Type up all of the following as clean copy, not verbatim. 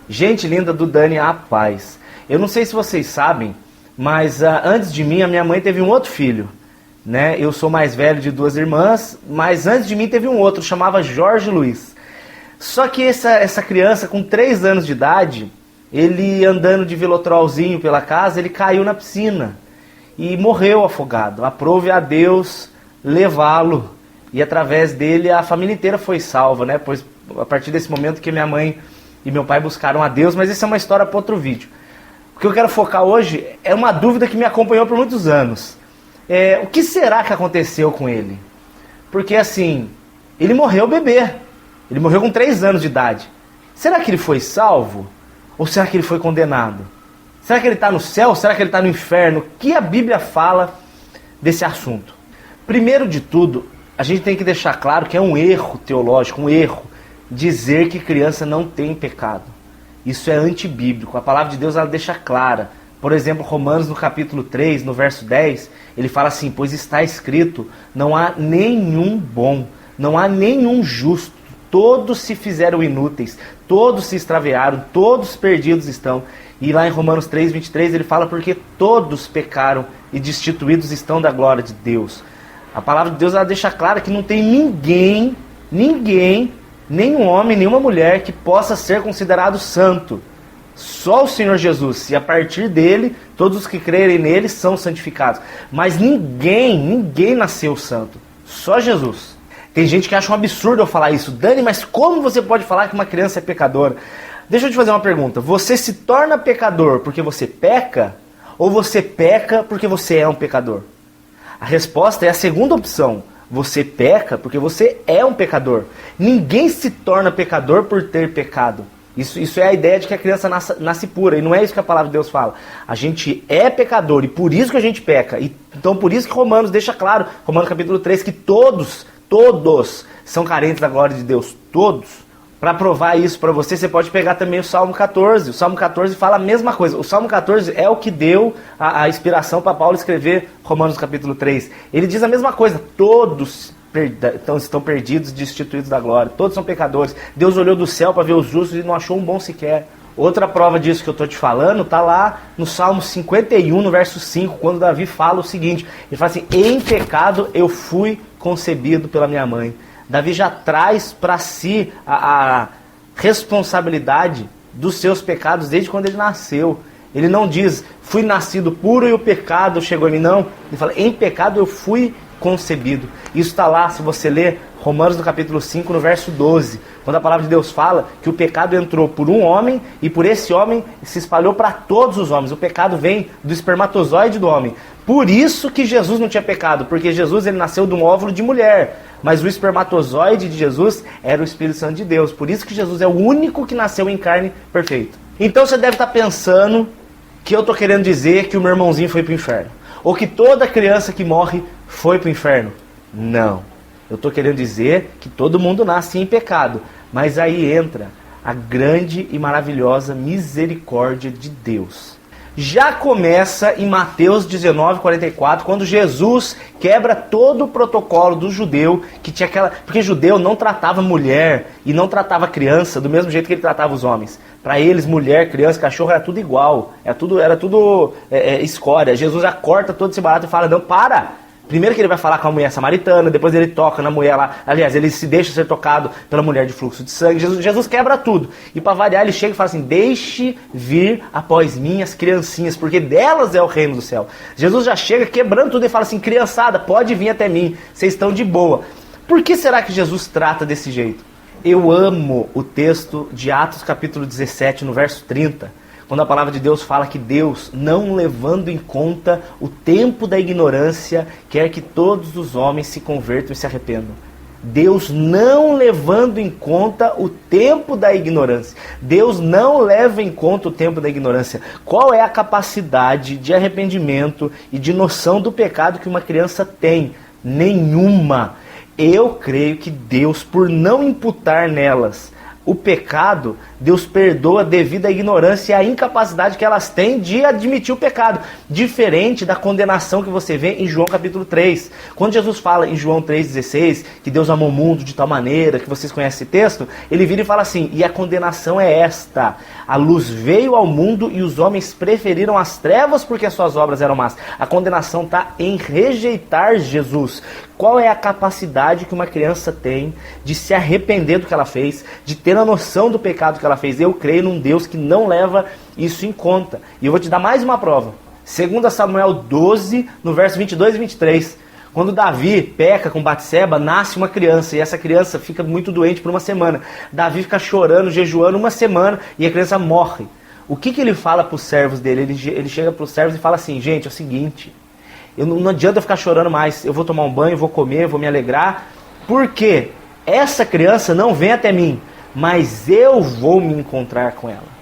Gente linda do Dani, a paz. Eu não sei se vocês sabem, mas antes de mim, a minha mãe teve um outro filho, né? Eu sou mais velho de 2 irmãs, mas antes de mim teve um outro, chamava Jorge Luiz. Só que essa criança, com 3 anos de idade, ele andando de velotrolzinho pela casa, ele caiu na piscina e morreu afogado. Aprove a Deus levá-lo. E através dele a família inteira foi salva, né? Pois a partir desse momento que minha mãe e meu pai buscaram a Deus, mas isso é uma história para outro vídeo. O que eu quero focar hoje é uma dúvida que me acompanhou por muitos anos. O que será que aconteceu com ele? Porque assim, ele morreu bebê. Ele morreu com 3 anos de idade. Será que ele foi salvo? Ou será que ele foi condenado? Será que ele está no céu? Será que ele está no inferno? O que a Bíblia fala desse assunto? Primeiro de tudo, a gente tem que deixar claro que é um erro teológico, um erro, dizer que criança não tem pecado. Isso é antibíblico. A palavra de Deus ela deixa clara. Por exemplo, Romanos no capítulo 3, no verso 10, ele fala assim: pois está escrito, não há nenhum bom, não há nenhum justo, todos se fizeram inúteis, todos se extraviaram, todos perdidos estão. E lá em Romanos 3, 23, ele fala porque todos pecaram e destituídos estão da glória de Deus. A palavra de Deus ela deixa clara que não tem ninguém, nenhum homem, nenhuma mulher que possa ser considerado santo. Só o Senhor Jesus, e a partir dele, todos os que crerem nele são santificados. Mas ninguém nasceu santo. Só Jesus. Tem gente que acha um absurdo eu falar isso. Dani, mas como você pode falar que uma criança é pecadora? Deixa eu te fazer uma pergunta. Você se torna pecador porque você peca? Ou você peca porque você é um pecador? A resposta é a segunda opção. Você peca porque você é um pecador. Ninguém se torna pecador por ter pecado. Isso é a ideia de que a criança nasce pura. E não é isso que a palavra de Deus fala. A gente é pecador e por isso que a gente peca. Então por isso que Romanos deixa claro, Romanos capítulo 3, que todos são carentes da glória de Deus. Todos. Para provar isso para você, você pode pegar também o Salmo 14. O Salmo 14 fala a mesma coisa. O Salmo 14 é o que deu a inspiração para Paulo escrever Romanos capítulo 3. Ele diz a mesma coisa. Todos estão perdidos, destituídos da glória. Todos são pecadores. Deus olhou do céu para ver os justos e não achou um bom sequer. Outra prova disso que eu estou te falando está lá no Salmo 51, no verso 5, quando Davi fala o seguinte. Ele fala assim: em pecado eu fui concebido pela minha mãe. Davi já traz para si a responsabilidade dos seus pecados desde quando ele nasceu. Ele não diz, fui nascido puro e o pecado chegou em mim. Não, ele fala, em pecado eu fui concebido. Isso está lá, se você ler Romanos no capítulo 5, no verso 12. Quando a palavra de Deus fala que o pecado entrou por um homem e por esse homem se espalhou para todos os homens. O pecado vem do espermatozoide do homem. Por isso que Jesus não tinha pecado, porque Jesus ele nasceu de um óvulo de mulher. Mas o espermatozoide de Jesus era o Espírito Santo de Deus. Por isso que Jesus é o único que nasceu em carne perfeita. Então você deve estar pensando que eu estou querendo dizer que o meu irmãozinho foi para o inferno. Ou que toda criança que morre foi para o inferno. Não. Eu estou querendo dizer que todo mundo nasce em pecado. Mas aí entra a grande e maravilhosa misericórdia de Deus. Já começa em Mateus 19, 44, quando Jesus quebra todo o protocolo do judeu, que tinha aquela... Porque judeu não tratava mulher e não tratava criança do mesmo jeito que ele tratava os homens. Para eles, mulher, criança, cachorro era tudo igual, era tudo escória. Jesus já corta todo esse barato e fala, não, para! Primeiro que ele vai falar com a mulher samaritana, depois ele toca na mulher lá. Aliás, ele se deixa ser tocado pela mulher de fluxo de sangue. Jesus quebra tudo. E para variar, ele chega e fala assim, deixe vir após mim as criancinhas, porque delas é o reino do céu. Jesus já chega quebrando tudo e fala assim, criançada, pode vir até mim, vocês estão de boa. Por que será que Jesus trata desse jeito? Eu amo o texto de Atos capítulo 17, no verso 30. Quando a palavra de Deus fala que Deus, não levando em conta o tempo da ignorância, quer que todos os homens se convertam e se arrependam. Deus não levando em conta o tempo da ignorância. Deus não leva em conta o tempo da ignorância. Qual é a capacidade de arrependimento e de noção do pecado que uma criança tem? Nenhuma. Eu creio que Deus, por não imputar nelas o pecado, Deus perdoa devido à ignorância e à incapacidade que elas têm de admitir o pecado. Diferente da condenação que você vê em João capítulo 3. Quando Jesus fala em João 3,16, que Deus amou o mundo de tal maneira, que vocês conhecem esse texto, ele vira e fala assim: e a condenação é esta: a luz veio ao mundo e os homens preferiram as trevas porque as suas obras eram más. A condenação está em rejeitar Jesus. Qual é a capacidade que uma criança tem de se arrepender do que ela fez, de ter a noção do pecado que ela fez? Eu creio num Deus que não leva isso em conta. E eu vou te dar mais uma prova. 2 Samuel 12, no verso 22 e 23. Quando Davi peca com Batseba, nasce uma criança, e essa criança fica muito doente por uma semana. Davi fica chorando, jejuando uma semana, e a criança morre. O que ele fala para os servos dele? Ele chega para os servos e fala assim: gente, é o seguinte, não adianta eu ficar chorando mais, eu vou tomar um banho, vou comer, vou me alegrar, porque essa criança não vem até mim, mas eu vou me encontrar com ela.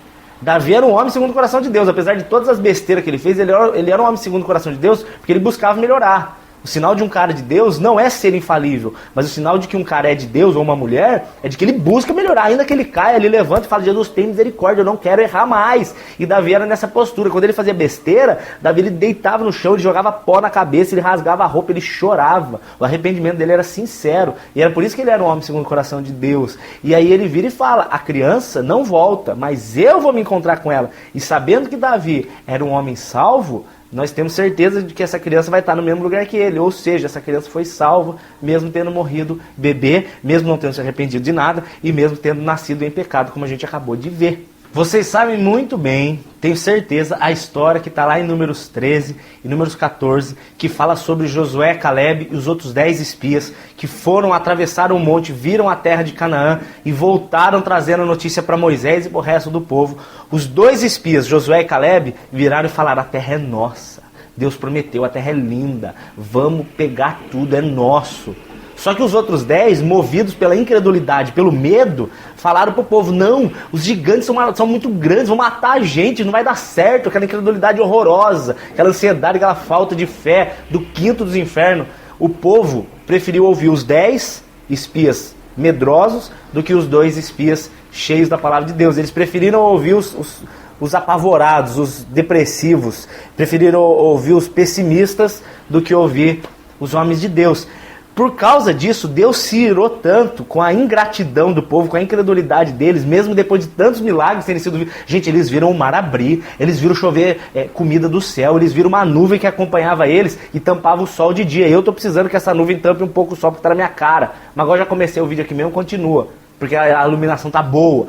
Davi era um homem segundo o coração de Deus, apesar de todas as besteiras que ele fez, ele era um homem segundo o coração de Deus, porque ele buscava melhorar. O sinal de um cara de Deus não é ser infalível, mas o sinal de que um cara é de Deus ou uma mulher é de que ele busca melhorar. Ainda que ele caia, ele levanta e fala: Jesus, tem misericórdia, eu não quero errar mais. E Davi era nessa postura. Quando ele fazia besteira, Davi ele deitava no chão, ele jogava pó na cabeça, ele rasgava a roupa, ele chorava. O arrependimento dele era sincero. E era por isso que ele era um homem segundo o coração de Deus. E aí ele vira e fala: a criança não volta, mas eu vou me encontrar com ela. E sabendo que Davi era um homem salvo, nós temos certeza de que essa criança vai estar no mesmo lugar que ele. Ou seja, essa criança foi salva, mesmo tendo morrido bebê, mesmo não tendo se arrependido de nada, e mesmo tendo nascido em pecado, como a gente acabou de ver. Vocês sabem muito bem, tenho certeza, a história que está lá em Números 13 e Números 14, que fala sobre Josué, Caleb e os outros 10 espias que foram atravessar o monte, viram a terra de Canaã e voltaram trazendo a notícia para Moisés e para o resto do povo. Os 2 espias, Josué e Caleb, viraram e falaram: a terra é nossa, Deus prometeu, a terra é linda, vamos pegar tudo, é nosso. Só que os outros 10, movidos pela incredulidade, pelo medo, falaram para o povo: não, os gigantes são muito grandes, vão matar a gente, não vai dar certo. Aquela incredulidade horrorosa, aquela ansiedade, aquela falta de fé do quinto dos infernos. O povo preferiu ouvir os 10 espias medrosos do que os 2 espias cheios da palavra de Deus. Eles preferiram ouvir os apavorados, os depressivos, preferiram ouvir os pessimistas do que ouvir os homens de Deus. Por causa disso, Deus se irou tanto com a ingratidão do povo, com a incredulidade deles, mesmo depois de tantos milagres terem sido... Gente, eles viram o mar abrir, eles viram chover comida do céu, eles viram uma nuvem que acompanhava eles e tampava o sol de dia. Eu estou precisando que essa nuvem tampe um pouco o sol porque está na minha cara. Mas agora já comecei o vídeo aqui mesmo, continua, porque a iluminação tá boa.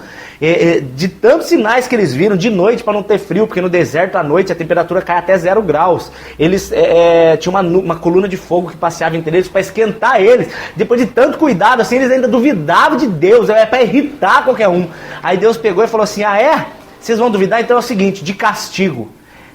De tantos sinais que eles viram, de noite para não ter frio, porque no deserto à noite a temperatura cai até 0 graus. Eles tinham uma coluna de fogo que passeava entre eles para esquentar eles. Depois de tanto cuidado, assim, eles ainda duvidavam de Deus, é para irritar qualquer um. Aí Deus pegou e falou assim: ah é? Vocês vão duvidar? Então é o seguinte, de castigo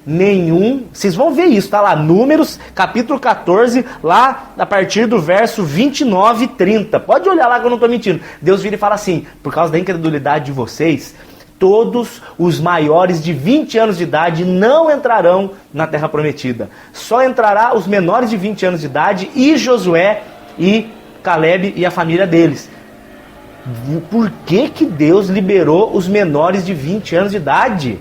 nenhum, vocês vão ver isso, tá lá, Números, capítulo 14, lá a partir do verso 29 e 30, pode olhar lá que eu não estou mentindo. Deus vira e fala assim: por causa da incredulidade de vocês, todos os maiores de 20 anos de idade não entrarão na terra prometida, só entrará os menores de 20 anos de idade e Josué e Caleb e a família deles. Por que Deus liberou os menores de 20 anos de idade?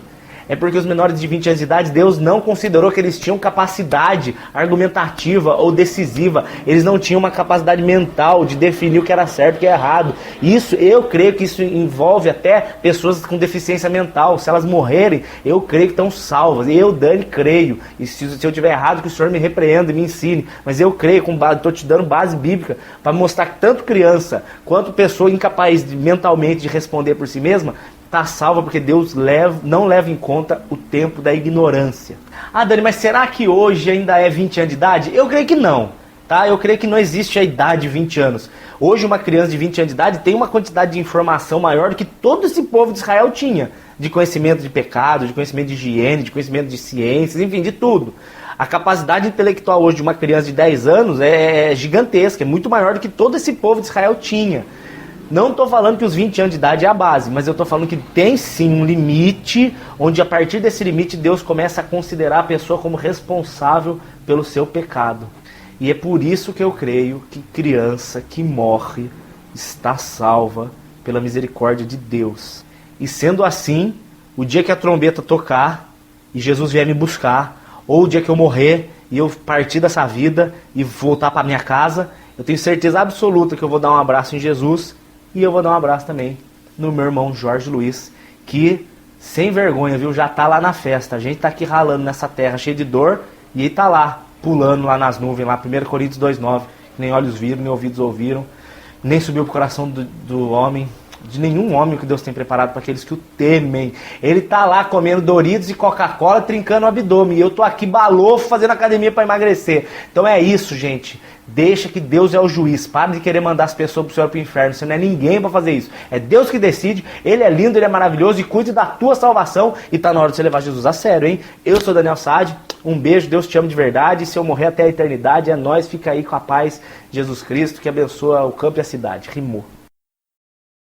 É porque os menores de 20 anos de idade, Deus não considerou que eles tinham capacidade argumentativa ou decisiva. Eles não tinham uma capacidade mental de definir o que era certo e o que é errado. Isso, eu creio que isso envolve até pessoas com deficiência mental. Se elas morrerem, eu creio que estão salvas. Eu, Dani, creio. E se eu estiver errado, que o Senhor me repreenda e me ensine. Mas eu creio, estou te dando base bíblica para mostrar que tanto criança quanto pessoa incapaz mentalmente de responder por si mesma está salva, porque Deus não leva em conta o tempo da ignorância. Ah, Dani, mas será que hoje ainda é 20 anos de idade? Eu creio que não, tá? Eu creio que não existe a idade de 20 anos. Hoje uma criança de 20 anos de idade tem uma quantidade de informação maior do que todo esse povo de Israel tinha, de conhecimento de pecado, de conhecimento de higiene, de conhecimento de ciências, enfim, de tudo. A capacidade intelectual hoje de uma criança de 10 anos é gigantesca, é muito maior do que todo esse povo de Israel tinha. Não estou falando que os 20 anos de idade é a base, mas eu estou falando que tem sim um limite, onde a partir desse limite Deus começa a considerar a pessoa como responsável pelo seu pecado. E é por isso que eu creio que criança que morre está salva pela misericórdia de Deus. E sendo assim, o dia que a trombeta tocar e Jesus vier me buscar, ou o dia que eu morrer e eu partir dessa vida e voltar para minha casa, eu tenho certeza absoluta que eu vou dar um abraço em Jesus e eu vou dar um abraço também no meu irmão Jorge Luiz, que, sem vergonha, viu, já tá lá na festa. A gente tá aqui ralando nessa terra cheia de dor e ele tá lá, pulando lá nas nuvens, lá, 1 Coríntios 2,9, nem olhos viram, nem ouvidos ouviram, nem subiu pro coração do homem, de nenhum homem que Deus tem preparado para aqueles que o temem. Ele tá lá comendo Doritos e Coca-Cola, trincando o abdômen, e eu tô aqui balofo fazendo academia para emagrecer. Então é isso, gente. Deixa que Deus é o juiz. Para de querer mandar as pessoas pro céu e pro inferno. Você não é ninguém para fazer isso. É Deus que decide. Ele é lindo, ele é maravilhoso e cuide da tua salvação. E tá na hora de você levar Jesus a sério, hein? Eu sou Daniel Saad. Um beijo, Deus te ama de verdade. E se eu morrer até a eternidade, é nóis. Fica aí com a paz de Jesus Cristo, que abençoa o campo e a cidade. Rimou.